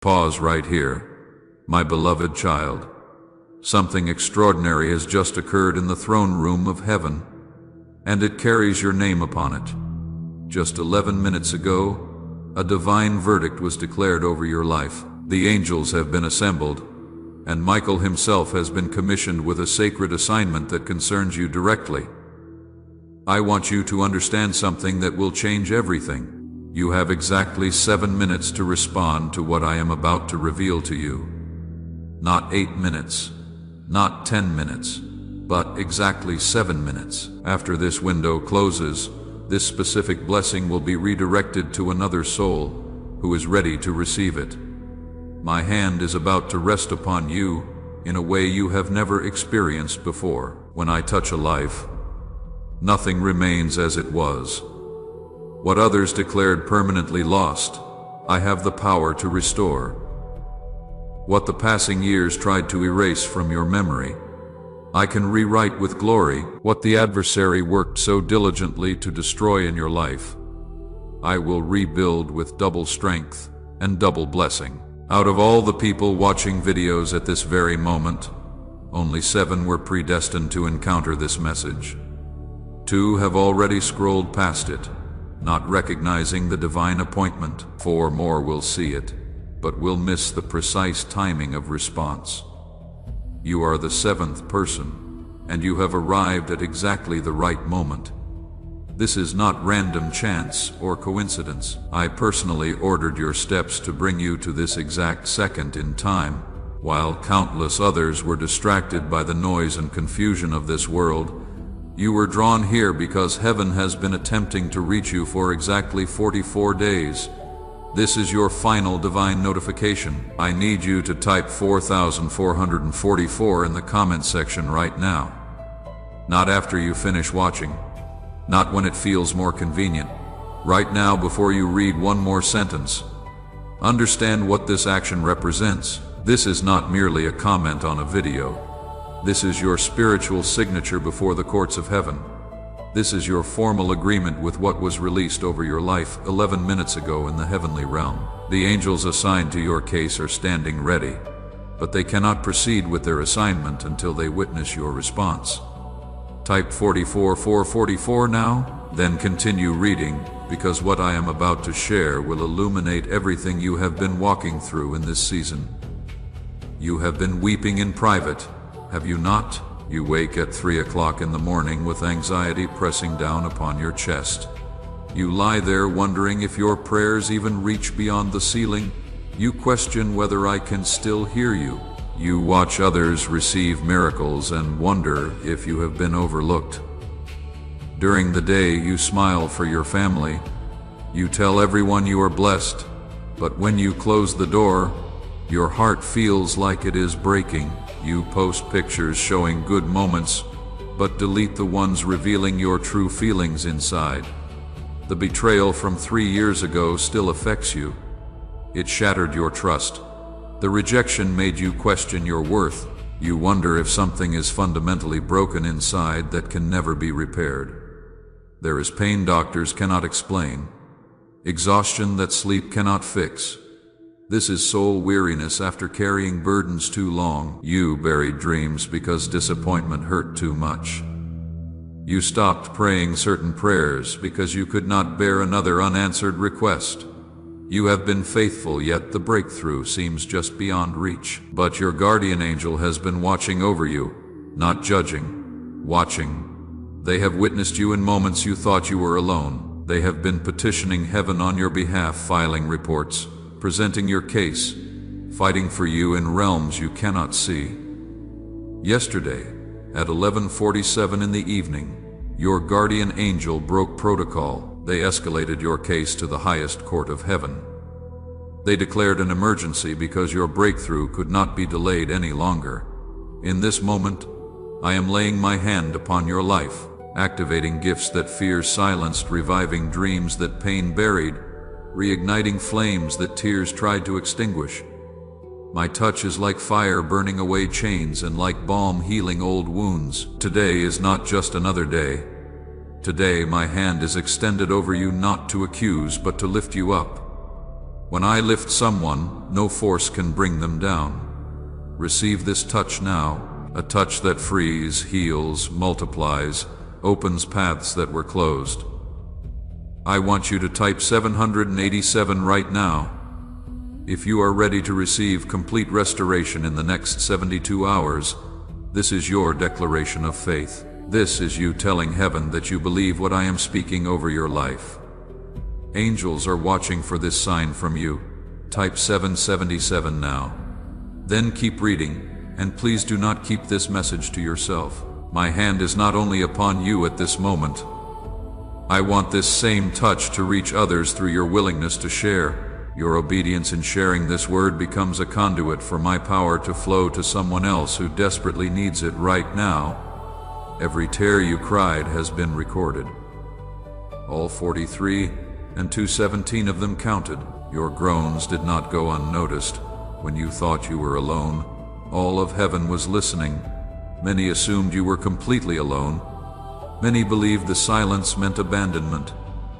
Pause right here, my beloved child. Something extraordinary has just occurred in the throne room of heaven, and it carries your name upon it. Just 11 minutes ago, a divine verdict was declared over your life. The angels have been assembled, and Michael himself has been commissioned with a sacred assignment that concerns you directly. I want you to understand something that will change everything. You have exactly 7 minutes to respond to what I am about to reveal to you. Not 8 minutes, not 10 minutes, but exactly 7 minutes. After this window closes, this specific blessing will be redirected to another soul who is ready to receive it. My hand is about to rest upon you in a way you have never experienced before. When I touch a life, nothing remains as it was. What others declared permanently lost, I have the power to restore. What the passing years tried to erase from your memory, I can rewrite with glory. What the adversary worked so diligently to destroy in your life, I will rebuild with double strength and double blessing. Out of all the people watching videos at this very moment, only 7 were predestined to encounter this message. 2 have already scrolled past it, not recognizing the divine appointment. 4 more will see it, but will miss the precise timing of response. You are the 7th person, and you have arrived at exactly the right moment. This is not random chance or coincidence. I personally ordered your steps to bring you to this exact second in time, while countless others were distracted by the noise and confusion of this world. You were drawn here because heaven has been attempting to reach you for exactly 44 days. This is your final divine notification. I need you to type 4,444 in the comment section right now. Not after you finish watching. Not when it feels more convenient. Right now, before you read one more sentence. Understand what this action represents. This is not merely a comment on a video. This is your spiritual signature before the courts of heaven. This is your formal agreement with what was released over your life 11 minutes ago in the heavenly realm. The angels assigned to your case are standing ready, but they cannot proceed with their assignment until they witness your response. Type 44444 now, then continue reading, because what I am about to share will illuminate everything you have been walking through in this season. You have been weeping in private, have you not? You wake at 3 o'clock in the morning with anxiety pressing down upon your chest. You lie there wondering if your prayers even reach beyond the ceiling. You question whether I can still hear you. You watch others receive miracles and wonder if you have been overlooked. During the day, you smile for your family. You tell everyone you are blessed, but when you close the door, your heart feels like it is breaking. You post pictures showing good moments, but delete the ones revealing your true feelings inside. The betrayal from 3 years ago still affects you. It shattered your trust. The rejection made you question your worth. You wonder if something is fundamentally broken inside that can never be repaired. There is pain doctors cannot explain, exhaustion that sleep cannot fix. This is soul weariness after carrying burdens too long. You buried dreams because disappointment hurt too much. You stopped praying certain prayers because you could not bear another unanswered request. You have been faithful, yet the breakthrough seems just beyond reach. But your guardian angel has been watching over you, not judging, watching. They have witnessed you in moments you thought you were alone. They have been petitioning heaven on your behalf, filing reports, presenting your case, fighting for you in realms you cannot see. Yesterday, at 11:47 in the evening, your guardian angel broke protocol. They escalated your case to the highest court of heaven. They declared an emergency because your breakthrough could not be delayed any longer. In this moment, I am laying my hand upon your life, activating gifts that fear silenced, reviving dreams that pain buried, reigniting flames that tears tried to extinguish. My touch is like fire burning away chains and like balm healing old wounds. Today is not just another day. Today my hand is extended over you not to accuse but to lift you up. When I lift someone, no force can bring them down. Receive this touch now, a touch that frees, heals, multiplies, opens paths that were closed. I want you to type 787 right now. If you are ready to receive complete restoration in the next 72 hours, this is your declaration of faith. This is you telling heaven that you believe what I am speaking over your life. Angels are watching for this sign from you. Type 777 now. Then keep reading, and please do not keep this message to yourself. My hand is not only upon you at this moment. I want this same touch to reach others through your willingness to share. Your obedience in sharing this word becomes a conduit for my power to flow to someone else who desperately needs it right now. Every tear you cried has been recorded. All 43 and 217 of them counted. Your groans did not go unnoticed. When you thought you were alone, all of heaven was listening. Many assumed you were completely alone. Many believed the silence meant abandonment,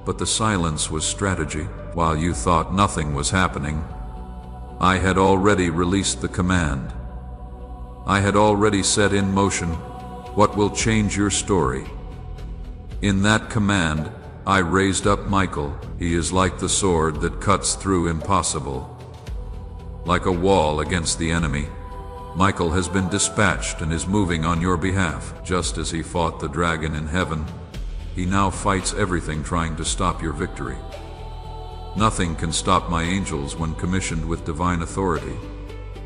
but the silence was strategy. While you thought nothing was happening, I had already released the command. I had already set in motion what will change your story. In that command, I raised up Michael. He is like the sword that cuts through impossible. Like a wall against the enemy, Michael has been dispatched and is moving on your behalf. Just as he fought the dragon in heaven, he now fights everything trying to stop your victory. Nothing can stop my angels when commissioned with divine authority.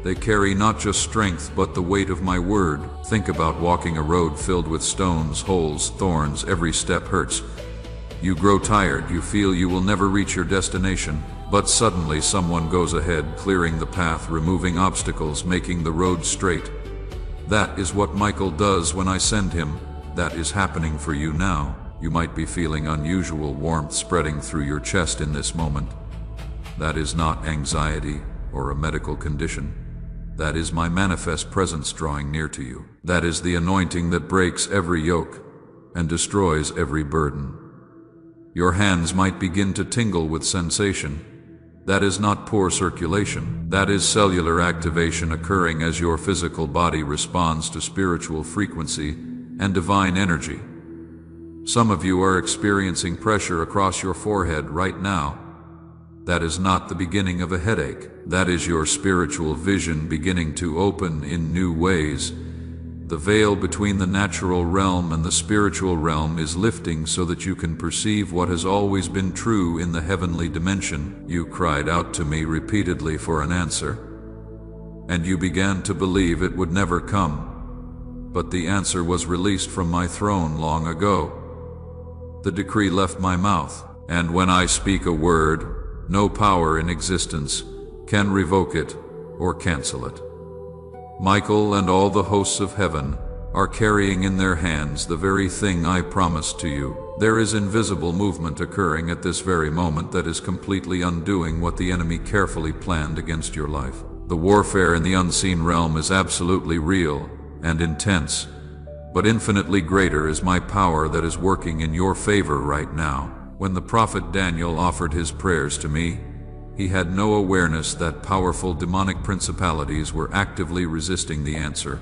They carry not just strength but the weight of my word. Think about walking a road filled with stones, holes, thorns. Every step hurts. You grow tired, you feel you will never reach your destination. But suddenly someone goes ahead, clearing the path, removing obstacles, making the road straight. That is what Michael does when I send him. That is happening for you now. You might be feeling unusual warmth spreading through your chest in this moment. That is not anxiety or a medical condition. That is my manifest presence drawing near to you. That is the anointing that breaks every yoke and destroys every burden. Your hands might begin to tingle with sensation. That is not poor circulation. That is cellular activation occurring as your physical body responds to spiritual frequency and divine energy. Some of you are experiencing pressure across your forehead right now. That is not the beginning of a headache. That is your spiritual vision beginning to open in new ways. The veil between the natural realm and the spiritual realm is lifting so that you can perceive what has always been true in the heavenly dimension. You cried out to me repeatedly for an answer, and you began to believe it would never come. But the answer was released from my throne long ago. The decree left my mouth, and when I speak a word, no power in existence can revoke it or cancel it. Michael and all the hosts of heaven are carrying in their hands the very thing I promised to you. There is invisible movement occurring at this very moment that is completely undoing what the enemy carefully planned against your life. The warfare in the unseen realm is absolutely real and intense, but infinitely greater is my power that is working in your favor right now. When the prophet Daniel offered his prayers to me, he had no awareness that powerful demonic principalities were actively resisting the answer.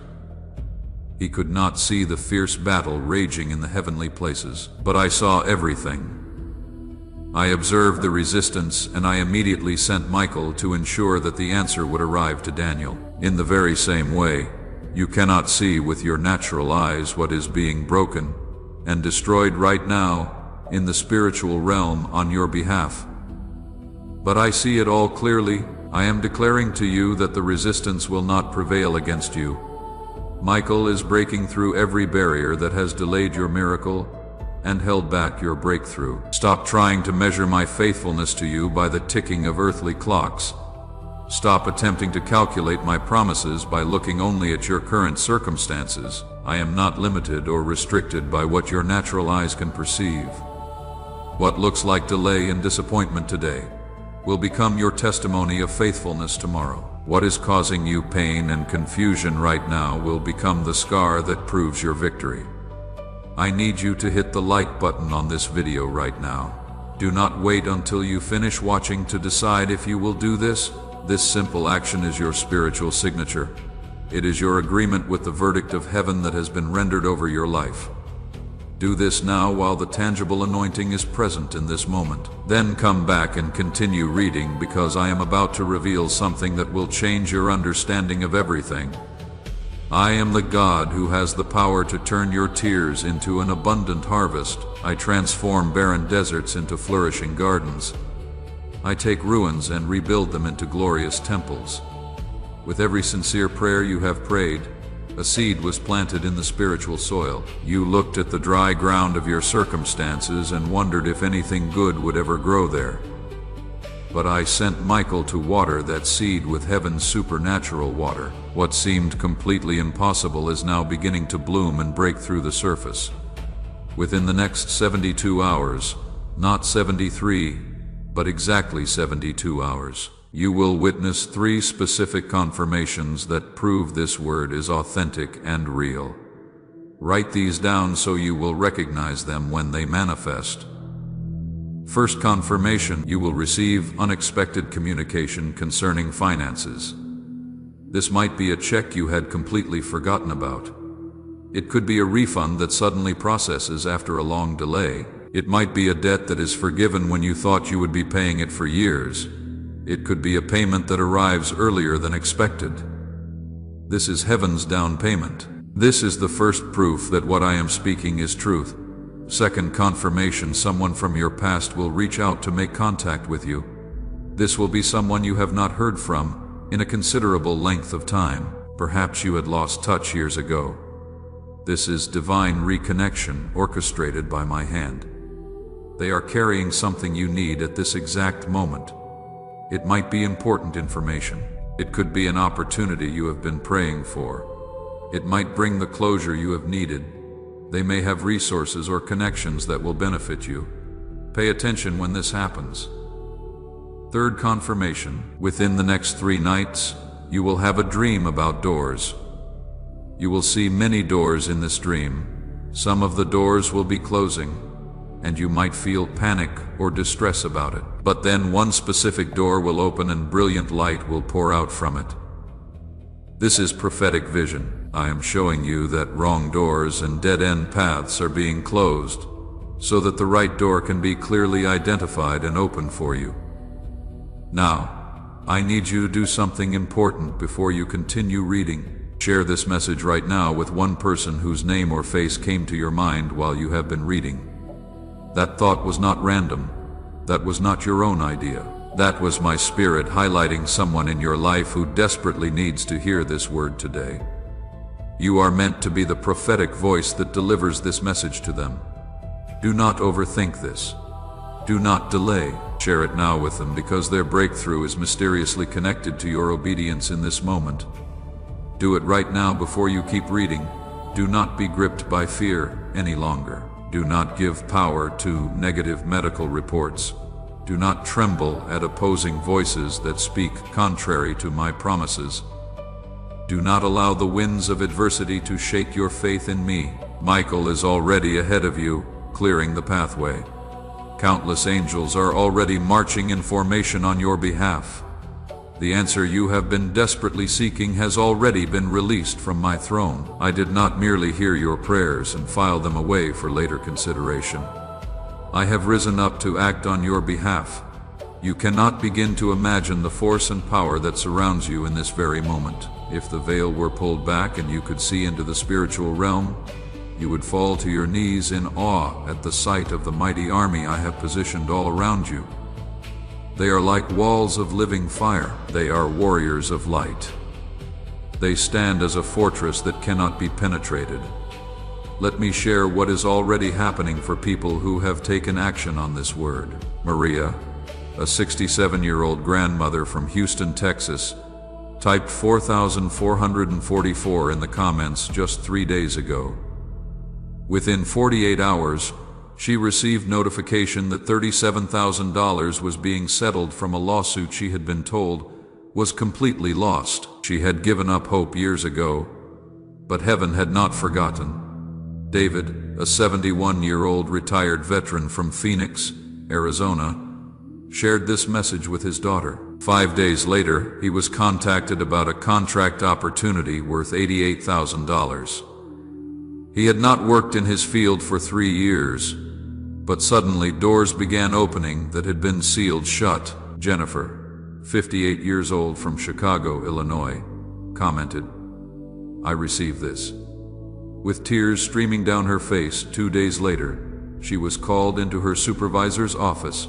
He could not see the fierce battle raging in the heavenly places, but I saw everything. I observed the resistance, and I immediately sent Michael to ensure that the answer would arrive to Daniel. In the very same way, you cannot see with your natural eyes what is being broken and destroyed right now in the spiritual realm on your behalf. But I see it all clearly. I am declaring to you that the resistance will not prevail against you. Michael is breaking through every barrier that has delayed your miracle and held back your breakthrough. Stop trying to measure my faithfulness to you by the ticking of earthly clocks. Stop attempting to calculate my promises by looking only at your current circumstances. I am not limited or restricted by what your natural eyes can perceive. What looks like delay and disappointment today will become your testimony of faithfulness tomorrow. What is causing you pain and confusion right now will become the scar that proves your victory. I need you to hit the like button on this video right now. Do not wait until you finish watching to decide if you will do this. This simple action is your spiritual signature. It is your agreement with the verdict of heaven that has been rendered over your life. Do this now while the tangible anointing is present in this moment. Then come back and continue reading, because I am about to reveal something that will change your understanding of everything. I am the God who has the power to turn your tears into an abundant harvest. I transform barren deserts into flourishing gardens. I take ruins and rebuild them into glorious temples. With every sincere prayer you have prayed, a seed was planted in the spiritual soil. You looked at the dry ground of your circumstances and wondered if anything good would ever grow there. But I sent Michael to water that seed with heaven's supernatural water. What seemed completely impossible is now beginning to bloom and break through the surface. Within the next 72 hours, not 73, but exactly 72 hours, you will witness 3 specific confirmations that prove this word is authentic and real. Write these down so you will recognize them when they manifest. First confirmation: you will receive unexpected communication concerning finances. This might be a check you had completely forgotten about. It could be a refund that suddenly processes after a long delay. It might be a debt that is forgiven when you thought you would be paying it for years. It could be a payment that arrives earlier than expected. This is heaven's down payment. This is the first proof that what I am speaking is truth. Second confirmation: someone from your past will reach out to make contact with you. This will be someone you have not heard from in a considerable length of time. Perhaps you had lost touch years ago. This is divine reconnection orchestrated by my hand. They are carrying something you need at this exact moment. It might be important information. It could be an opportunity you have been praying for. It might bring the closure you have needed. They may have resources or connections that will benefit you. Pay attention when this happens. Third confirmation: within the next 3 nights, you will have a dream about doors. You will see many doors in this dream. Some of the doors will be closing, and you might feel panic or distress about it. But then one specific door will open and brilliant light will pour out from it. This is prophetic vision. I am showing you that wrong doors and dead-end paths are being closed, so that the right door can be clearly identified and open for you. Now, I need you to do something important before you continue reading. Share this message right now with one person whose name or face came to your mind while you have been reading. That thought was not random. That was not your own idea. That was my spirit highlighting someone in your life who desperately needs to hear this word today. You are meant to be the prophetic voice that delivers this message to them. Do not overthink this. Do not delay. Share it now with them, because their breakthrough is mysteriously connected to your obedience in this moment. Do it right now before you keep reading. Do not be gripped by fear any longer. Do not give power to negative medical reports. Do not tremble at opposing voices that speak contrary to my promises. Do not allow the winds of adversity to shake your faith in me. Michael is already ahead of you, clearing the pathway. Countless angels are already marching in formation on your behalf. The answer you have been desperately seeking has already been released from my throne. I did not merely hear your prayers and file them away for later consideration. I have risen up to act on your behalf. You cannot begin to imagine the force and power that surrounds you in this very moment. If the veil were pulled back and you could see into the spiritual realm, you would fall to your knees in awe at the sight of the mighty army I have positioned all around you. They are like walls of living fire. They are warriors of light. They stand as a fortress that cannot be penetrated. Let me share what is already happening for people who have taken action on this word. Maria, a 67-year-old grandmother from Houston, Texas, typed 4,444 in the comments just 3 days ago. Within 48 hours, she received notification that $37,000 was being settled from a lawsuit she had been told was completely lost. She had given up hope years ago, but heaven had not forgotten. David, a 71-year-old retired veteran from Phoenix, Arizona, shared this message with his daughter. 5 days later, he was contacted about a contract opportunity worth $88,000. He had not worked in his field for 3 years, but suddenly doors began opening that had been sealed shut. Jennifer, 58 years old from Chicago, Illinois, commented, "I received this." With tears streaming down her face, 2 days later, she was called into her supervisor's office,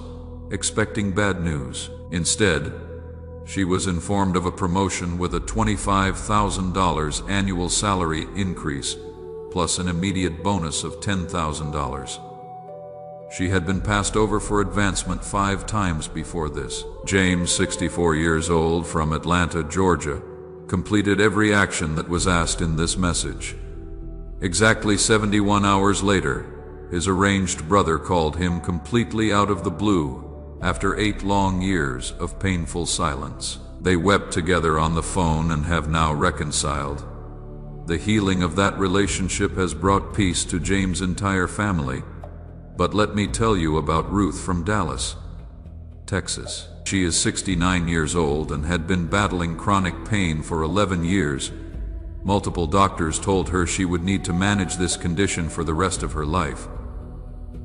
expecting bad news. Instead, she was informed of a promotion with a $25,000 annual salary increase, plus an immediate bonus of $10,000. She had been passed over for advancement 5 times before this. James, 64 years old, from Atlanta, Georgia, completed every action that was asked in this message. Exactly 71 hours later, his estranged brother called him completely out of the blue after 8 long years of painful silence. They wept together on the phone and have now reconciled. The healing of that relationship has brought peace to James' entire family. But let me tell you about Ruth from Dallas, Texas. She is 69 years old and had been battling chronic pain for 11 years. Multiple doctors told her she would need to manage this condition for the rest of her life.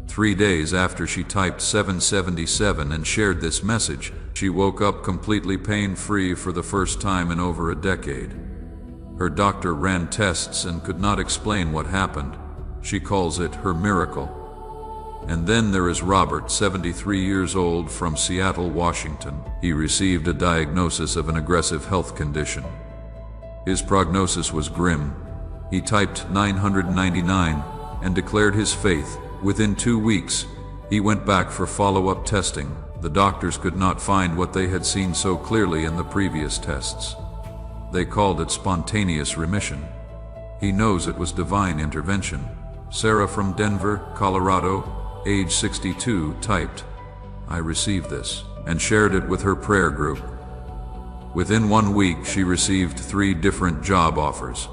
3 days after she typed 777 and shared this message, she woke up completely pain-free for the first time in over a decade. Her doctor ran tests and could not explain what happened. She calls it her miracle. And then there is Robert, 73 years old, from Seattle, Washington. He received a diagnosis of an aggressive health condition. His prognosis was grim. He typed 999 and declared his faith. Within 2 weeks, he went back for follow-up testing. The doctors could not find what they had seen so clearly in the previous tests. They called it spontaneous remission. He knows it was divine intervention. Sarah from Denver, Colorado, age 62, typed, "I received this," and shared it with her prayer group. Within 1 week, she received 3 different job offers,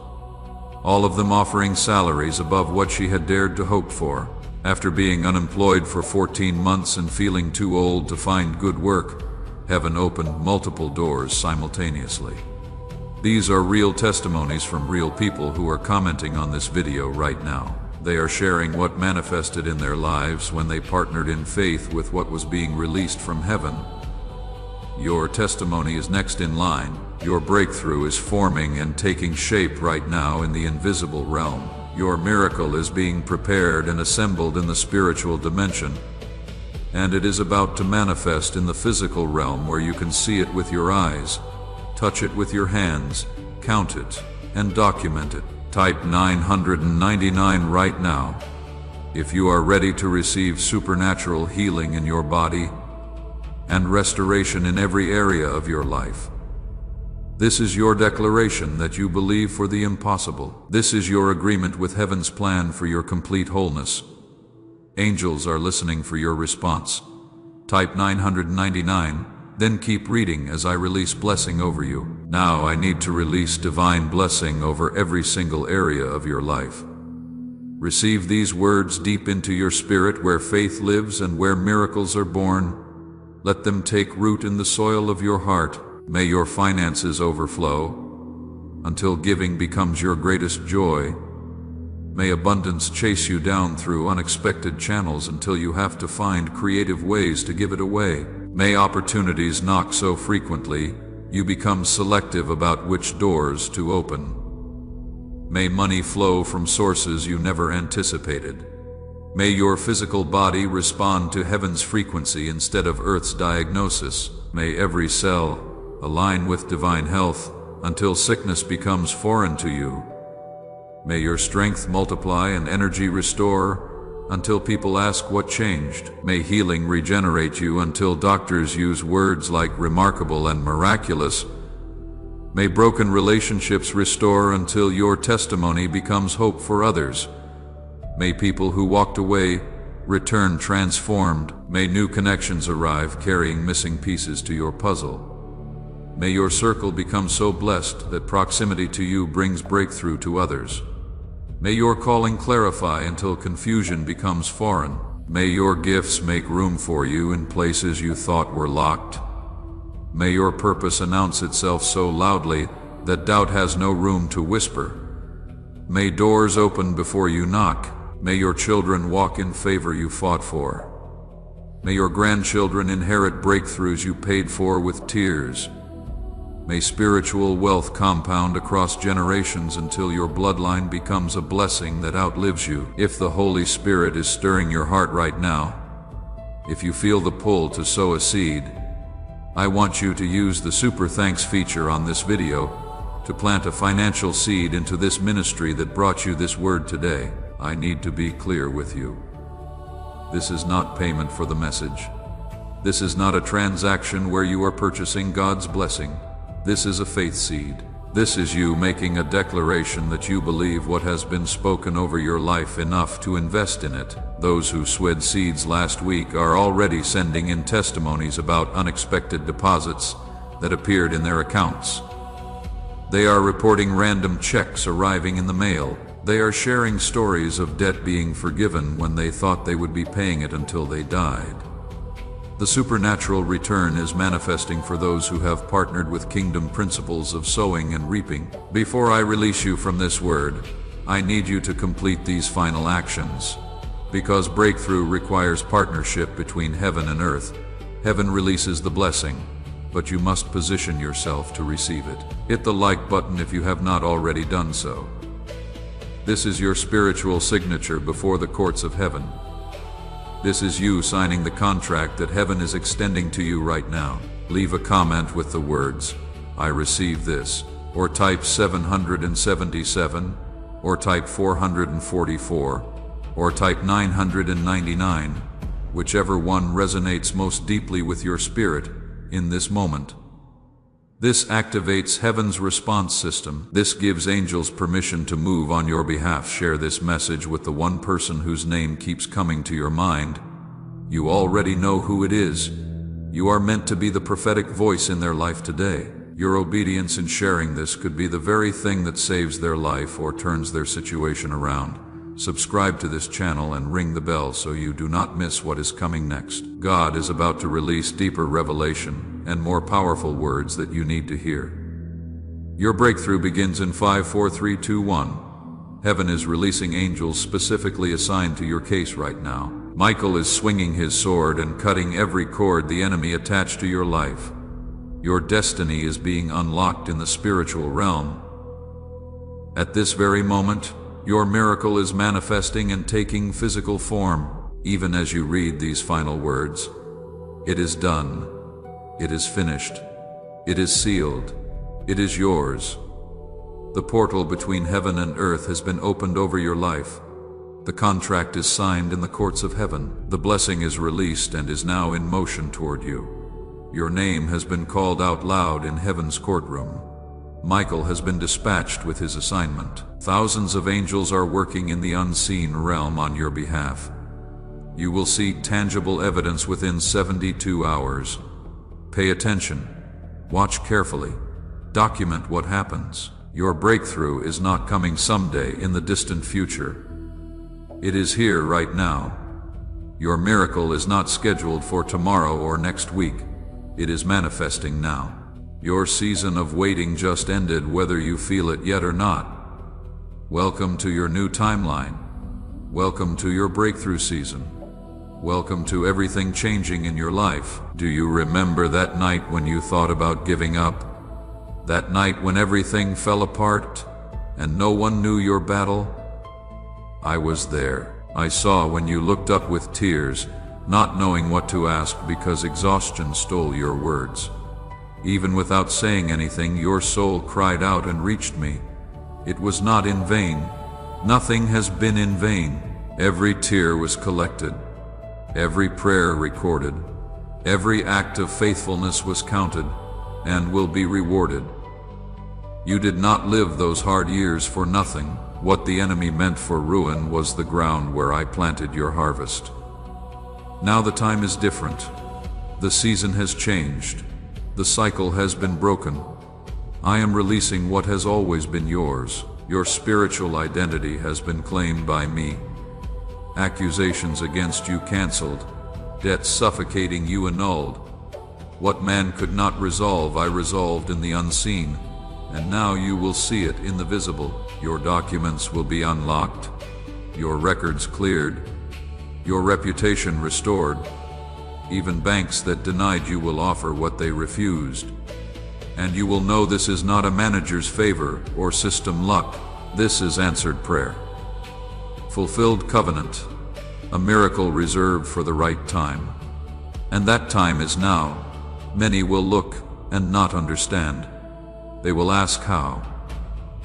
all of them offering salaries above what she had dared to hope for. After being unemployed for 14 months and feeling too old to find good work, heaven opened multiple doors simultaneously. These are real testimonies from real people who are commenting on this video right now. They are sharing what manifested in their lives when they partnered in faith with what was being released from heaven. Your testimony is next in line. Your breakthrough is forming and taking shape right now in the invisible realm. Your miracle is being prepared and assembled in the spiritual dimension, and it is about to manifest in the physical realm where you can see it with your eyes, touch it with your hands, count it, and document it. Type 999 right now if you are ready to receive supernatural healing in your body and restoration in every area of your life. This is your declaration that you believe for the impossible. This is your agreement with heaven's plan for your complete wholeness. Angels are listening for your response. Type 999, then keep reading as I release blessing over you. Now I need to release divine blessing over every single area of your life. Receive these words deep into your spirit where faith lives and where miracles are born. Let them take root in the soil of your heart. May your finances overflow until giving becomes your greatest joy. May abundance chase you down through unexpected channels until you have to find creative ways to give it away. May opportunities knock so frequently you become selective about which doors to open. May money flow from sources you never anticipated. May your physical body respond to heaven's frequency instead of earth's diagnosis. May every cell align with divine health until sickness becomes foreign to you. May your strength multiply and energy restore until people ask what changed. May healing regenerate you until doctors use words like remarkable and miraculous. May broken relationships restore until your testimony becomes hope for others. May people who walked away return transformed. May new connections arrive carrying missing pieces to your puzzle. May your circle become so blessed that proximity to you brings breakthrough to others. May your calling clarify until confusion becomes foreign. May your gifts make room for you in places you thought were locked. May your purpose announce itself so loudly that doubt has no room to whisper. May doors open before you knock. May your children walk in favor you fought for. May your grandchildren inherit breakthroughs you paid for with tears. May spiritual wealth compound across generations until your bloodline becomes a blessing that outlives you. If the Holy Spirit is stirring your heart right now, if you feel the pull to sow a seed, I want you to use the Super Thanks feature on this video to plant a financial seed into this ministry that brought you this word today. I need to be clear with you. This is not payment for the message. This is not a transaction where you are purchasing God's blessing. This is a faith seed. This is you making a declaration that you believe what has been spoken over your life enough to invest in it. Those who sowed seeds last week are already sending in testimonies about unexpected deposits that appeared in their accounts. They are reporting random checks arriving in the mail. They are sharing stories of debt being forgiven when they thought they would be paying it until they died. The supernatural return is manifesting for those who have partnered with kingdom principles of sowing and reaping. Before I release you from this word, I need you to complete these final actions. Because breakthrough requires partnership between heaven and earth. Heaven releases the blessing, but you must position yourself to receive it. Hit the like button if you have not already done so. This is your spiritual signature before the courts of heaven. This is you signing the contract that heaven is extending to you right now. Leave a comment with the words, "I receive this," or type 777, or type 444, or type 999, whichever one resonates most deeply with your spirit in this moment. This activates heaven's response system. This gives angels permission to move on your behalf. Share this message with the one person whose name keeps coming to your mind. You already know who it is. You are meant to be the prophetic voice in their life today. Your obedience in sharing this could be the very thing that saves their life or turns their situation around. Subscribe to this channel and ring the bell so you do not miss what is coming next. God is about to release deeper revelation and more powerful words that you need to hear. Your breakthrough begins in 5, 4, 3, 2, 1. Heaven is releasing angels specifically assigned to your case right now. Michael is swinging his sword and cutting every cord the enemy attached to your life. Your destiny is being unlocked in the spiritual realm. At this very moment, your miracle is manifesting and taking physical form, even as you read these final words. It is done. It is finished. It is sealed. It is yours. The portal between heaven and earth has been opened over your life. The contract is signed in the courts of heaven. The blessing is released and is now in motion toward you. Your name has been called out loud in heaven's courtroom. Michael has been dispatched with his assignment. Thousands of angels are working in the unseen realm on your behalf. You will see tangible evidence within 72 hours. Pay attention. Watch carefully. Document what happens. Your breakthrough is not coming someday in the distant future. It is here right now. Your miracle is not scheduled for tomorrow or next week. It is manifesting now. Your season of waiting just ended, whether you feel it yet or not. Welcome to your new timeline. Welcome to your breakthrough season. Welcome to everything changing in your life. Do you remember that night when you thought about giving up? That night when everything fell apart and no one knew your battle? I was there. I saw when you looked up with tears, not knowing what to ask because exhaustion stole your words. Even without saying anything, your soul cried out and reached me. It was not in vain. Nothing has been in vain. Every tear was collected. Every prayer recorded. Every act of faithfulness was counted and will be rewarded. You did not live those hard years for nothing. What the enemy meant for ruin was the ground where I planted your harvest. Now the time is different. The season has changed. The cycle has been broken. I am releasing what has always been yours. Your spiritual identity has been claimed by me. Accusations against you canceled. Debts suffocating you annulled. What man could not resolve, I resolved in the unseen, and now you will see it in the visible. Your documents will be unlocked, your records cleared, your reputation restored. Even banks that denied you will offer what they refused. And you will know this is not a manager's favor or system luck. This is answered prayer. Fulfilled covenant, a miracle reserved for the right time. And that time is now. Many will look and not understand. They will ask how.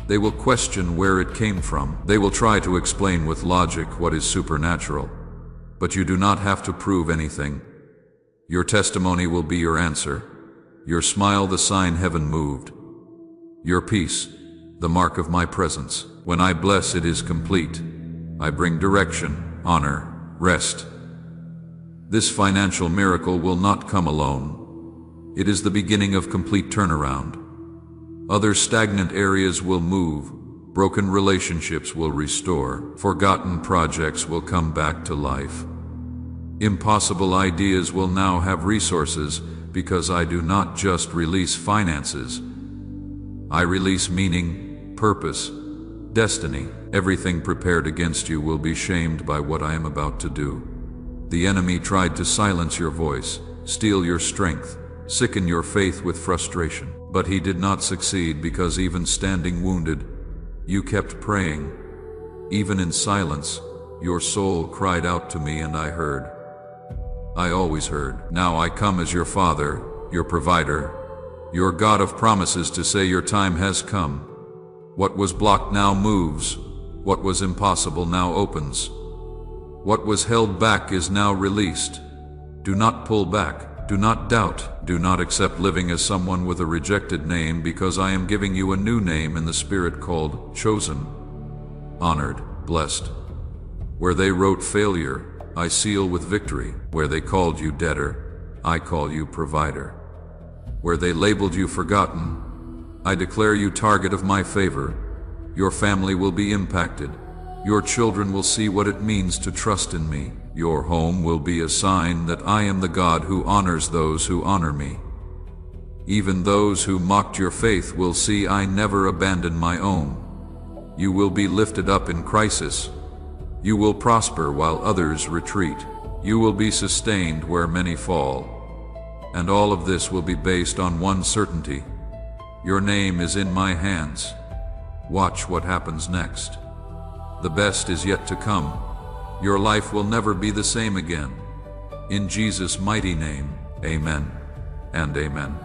They will question where it came from. They will try to explain with logic what is supernatural. But you do not have to prove anything. Your testimony will be your answer. Your smile, the sign heaven moved. Your peace, the mark of my presence. When I bless, it is complete. I bring direction, honor, rest. This financial miracle will not come alone. It is the beginning of complete turnaround. Other stagnant areas will move. Broken relationships will restore. Forgotten projects will come back to life. Impossible ideas will now have resources, because I do not just release finances. I release meaning, purpose, destiny. Everything prepared against you will be shamed by what I am about to do. The enemy tried to silence your voice, steal your strength, sicken your faith with frustration. But he did not succeed, because even standing wounded, you kept praying. Even in silence, your soul cried out to me, and I heard. I always heard. Now I come as your Father, your provider, your God of promises, to say your time has come. What was blocked now moves. What was impossible now opens. What was held back is now released. Do not pull back. Do not doubt. Do not accept living as someone with a rejected name, because I am giving you a new name in the Spirit, called chosen, honored, blessed. Where they wrote failure, I seal with victory. Where they called you debtor, I call you provider. Where they labeled you forgotten, I declare you target of my favor. Your family will be impacted. Your children will see what it means to trust in me. Your home will be a sign that I am the God who honors those who honor me. Even those who mocked your faith will see I never abandon my own. You will be lifted up in crisis. You will prosper while others retreat. You will be sustained where many fall. And all of this will be based on one certainty. Your name is in my hands. Watch what happens next. The best is yet to come. Your life will never be the same again. In Jesus' mighty name, amen and amen.